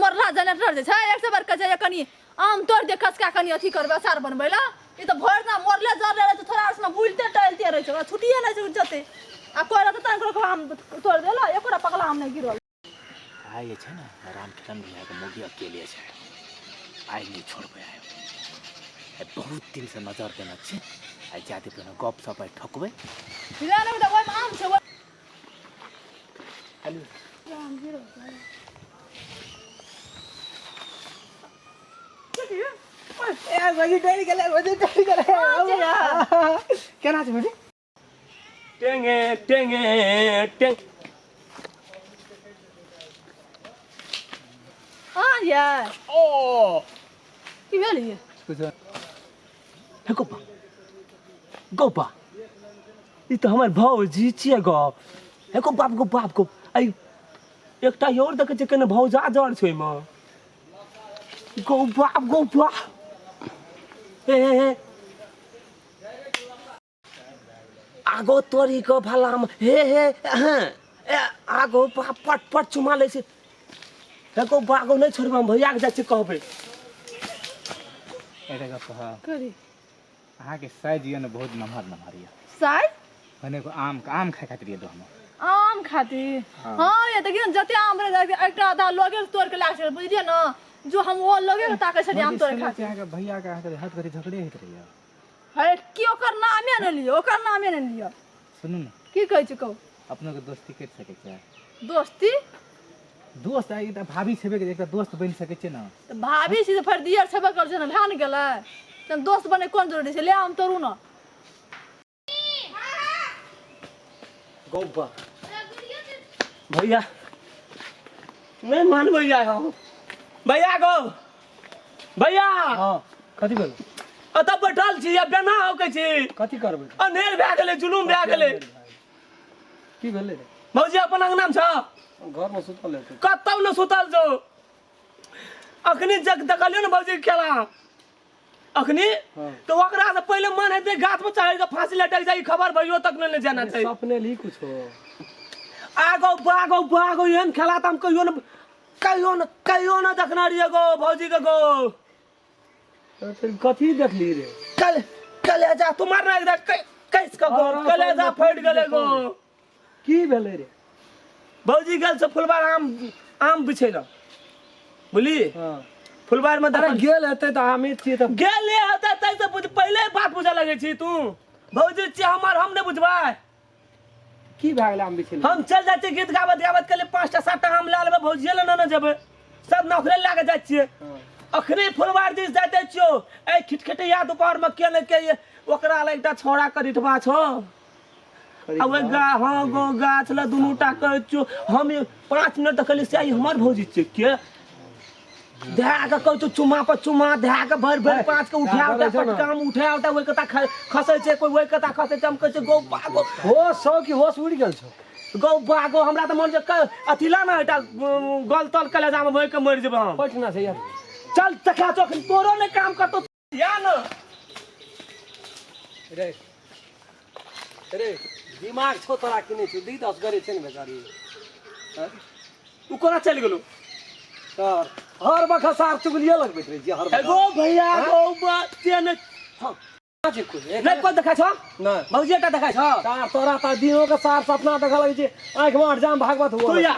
मरला जनरेटर जे छै 100 बार कहे कनी आम तोड़ दे खसका कनी अथी करबे अचार बनबैला ई त भरना मरले जरले रहे थोड़ा उसना बुलते टलते रहे छै छुटिए नै जते आ कोइ रहत तन को आम तोड़ देला एकोरा पगला आम नै गिरल आइ जे छै ने रामचरण भैया के मोगी अकेले छै आइ नहीं छोड़बे आइ बहुत दिन से नजर देना छै आइ जाते पहिने गप सप आइ ठोकबे हिला नै त ओइ आम छै हेलो आम गिरल ए बगी डरी गेले केना छै बगी टेंगे टेंगे टेंग या ओ की भेल ये कुछ हे गोपा गोपा ई तो हमर भौजी छियै गो हे गोपा को आई एकटा और देखे छै कने भौजा जड़ छै म गोपा ए आगो तोरी को भलाम हे आगो पट पट चुमा ले छै हे गोपा को नहीं छोड़बा भैया के जाय छै कहबे एटा गप कह करी अहाँ के साइज ये न बहुत नमहर ये साई भने को आम खाय खातिर ये दो हम आम खाती हां ये देखियो जते आम रे एकटा आधा लोगे तोड़ के लाग छै बुझिए न जो हम वो लोगे ताके छै आम तोड़ खाती अहाँ के भैया के अहाँ के हाथ करी झगड़े हित रहिया है की ओकर नामे न लियो सुनू न की कहै छै कहू अपनो के दोस्ती कर सके छै दोस्ती दोस्त आई त भाभी छेबे के एकटा दोस्त बन सके छै न त भाभी से फर दियर छबे कर छै न भान गेलै त दोस्त बने कोन जरूरी छै ले आम तोड़ू न गोपा भैया नहीं मान भैया हो भैया गो भैया हां कथि बोल अत बैठल छी या बेना हो के छी कथि करबै अनेर भए गेलै जुलुम भए गेलै की भेलै भौजी अपन अंगना में छ घर में सुतल है कतौ न सुतल जो अखनी जग देखलियो न भौजी खेला अखनी तो ओकरा से पहले मन हेते गाछ पे चढ़ के फांसी लटक जाई खबर भइयो तक न जाना चाहिए सपने ली कुछ हो आगो बागो एहन खेला त हम कहियो न देखना रहिए गो भौजी के गो फिर कथि देखली रे कलेजा तुम्हार ना एकदम कैस का गो कलेजा फट गेले गो की भेलै रे भौजी गेल से फुलबार आम बिछेला बुझली हां फुलबार में अरे गेल हेतै त हमें छी त गेले होता तै से पहले बात बुझा लगे छी तू भौजी छी हमर हम ने बुझबा की भए गेलै हम बिछेल हम चल जाते गीत गावत के लिए 5टा 7टा आम ला लेबे भौजी ले न जेबे सब नौकरी लागे जाय छिए अखनी फुलबार दिस जाते छियो ए खिटखिटिया दोपहर में के न के ओकरा ले एकटा छोड़ा करिठबा छो आ वे हां गो गाछ ल दुनुटा कहै छियो हम 5 मिनट देखली से आई हमर भौजी छिए के धा के कहै छो चुमा पर चुमा धा के भर 5 के उठाव के पटकाम उठाव वे कता खसै छै कोई वे कता खसै छै हम कहै छै गो बागो होश सौ की होश उड़ गेल छौ गो बागो हमरा त मन जे अथिला ना एटा गलतल कलेजा में भय के मर जेबे हम पटना से यार चल तखा तो तोरो ने काम करतो या न रे दिमाग छो तोरा कि नहीं छो दी 10 करे छै ने बेचारी उ कोना चल गेलो सर हर बखत सार चुगलिए लगबैत रही जे हर गो भैया गो बाते ने हां जे कुछ नहीं को देखा छ ना भौजीटा देखा छ सार तोरा त दिनो के सार सपना देख लगे छै आंख में जाम भागवत हुआ तू या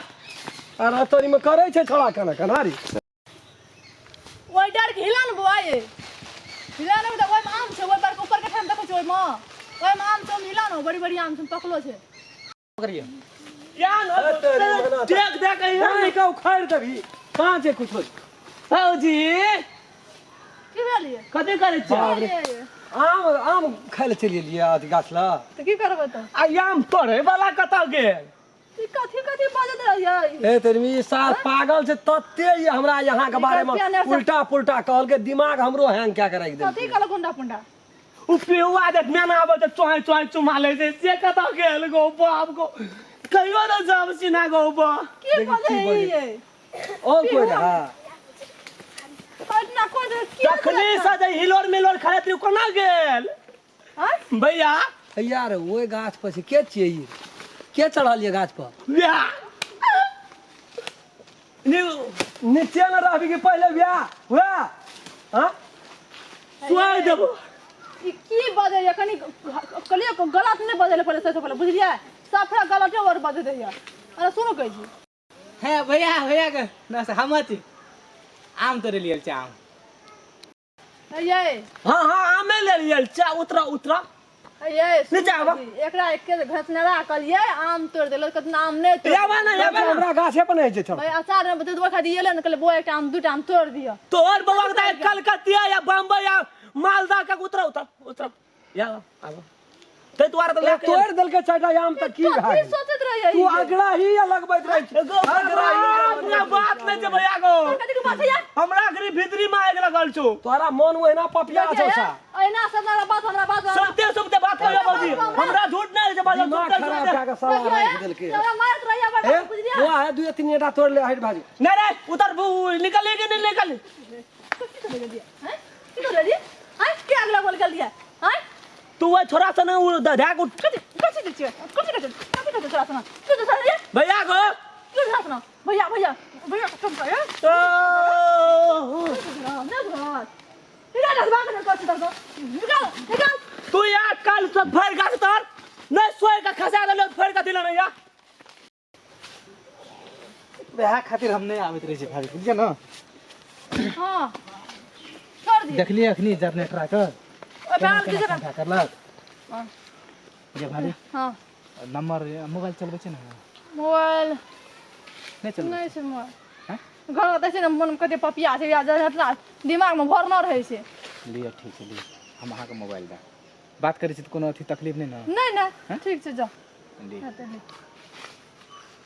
अरे तोरी में करे छै छोड़ा कनारी ओइ डर के हिला न बुआ ये हिला न त ओइ आम छै ओइ पर ऊपर के ठाम देखो छै ओइ आम तो हिला न बड़ी आम सब पकलो छै करिए या न देख नहीं का उखाड़ देबी कहां जे कुछ हो भौजी की भेलिए कथि करे छ आम खाय ले चलिए लिया गाछ ला त की करबै त आम तोड़े वाला कता गेल कथी बाजत रहिए ए तेरमी सार पागल छै तत्ते ये हमरा यहां के बारे में उल्टा पुल्टा कहल के दिमाग हमरो हैंग क्या कराई दे कथी कहल गुंडा पुंडा उ पेवा जे मेना आबे त चोय चुमा ले से कता गेल गो बाप गो कहियो न जाब सिना गो बा की बोले ये ओ कोई रहा पटना को तखनी से जे हिलोर मिलोर खाइत कोना गेल हां भैया यार ओए गाछ पर से के छिए ई के चढ़ल ये गाछ पर नीचे न रहबी कि पहले बियाह हुआ हां सुआई देबो ई की बजे या कनी कलिया को गलत नहीं बजेले पहले से पहले बुझलिए सफरा गलत और बजे दैया अरे सुनो कहि जी है भैया के ना से हम छी आम तोरे लिए चाम ये हां हां आमे ले लियल चा उतरा ये नीचे आवा। एकरा एक के घसनेरा कलिए आम तोड़ देल कितना आम नहीं तोड़ यावा ना हमरा गाछे पर नहीं छै छोड़ भाई अचार में बता दो खा दिए ले कल बो एक आम दूटा आम तोड़ दिया तोर बवा का कलकत्ता या बम्बई या मालदा का उतरा या आवा ते द्वारा तो लेके तोड़ देल के चाटा आम तक की की भाई सोचत रहिए तू अगला ही लगबैत रह छै हमरा बात नहीं जे भैया गो कथि के बात है यार हमरा गरी भीतरी में आग लगल छो तोरा मन ओहिना पपिया छौ सा एना सब ना बात हमरा बात सबते बात करियो बाबूजी हमरा झूठ नहीं जे बाजो दिमाग खराब कए के साला राख देल के चला मारत रहिए ए बाबा बुझ लिया वो है 2-3 एटा तोड़ ले हट भाजी नहीं रे उतर निकल के नहीं निकल की कर दिया हैं की कर दिया हैं के अगला बोल कर दिया हैं तू वो छोरा सा ना धधा को कथि छोरा सुना तू तो सर भैया गो तू छोरा सुना भैया कम कर निकाल तू यार कल सब भर गाछ तर नहीं सोए का खसा देलो फेर का दिला नहीं या बियाह खातिर हम नहीं आवित रही भाभी बुझिए ना हां छोड़ दिया देखलिए अखनी जनरेटर का ओ बैल की जगह करलक हां जे भाभी हां नंबर मोबाइल चलबे छै ना मोबाइल नहीं चलबे नहीं छै मोबाइल हैं घर दै छै ना मन कते पपिया छै या दिमाग में भरना रहे छै लिया ठीक है लिया हम अहाँ के मोबाइल दा बात करै छी त कोनो अथी तकलीफ नहीं ना नहीं ठीक छै जा लिया हाँ, तो नहीं।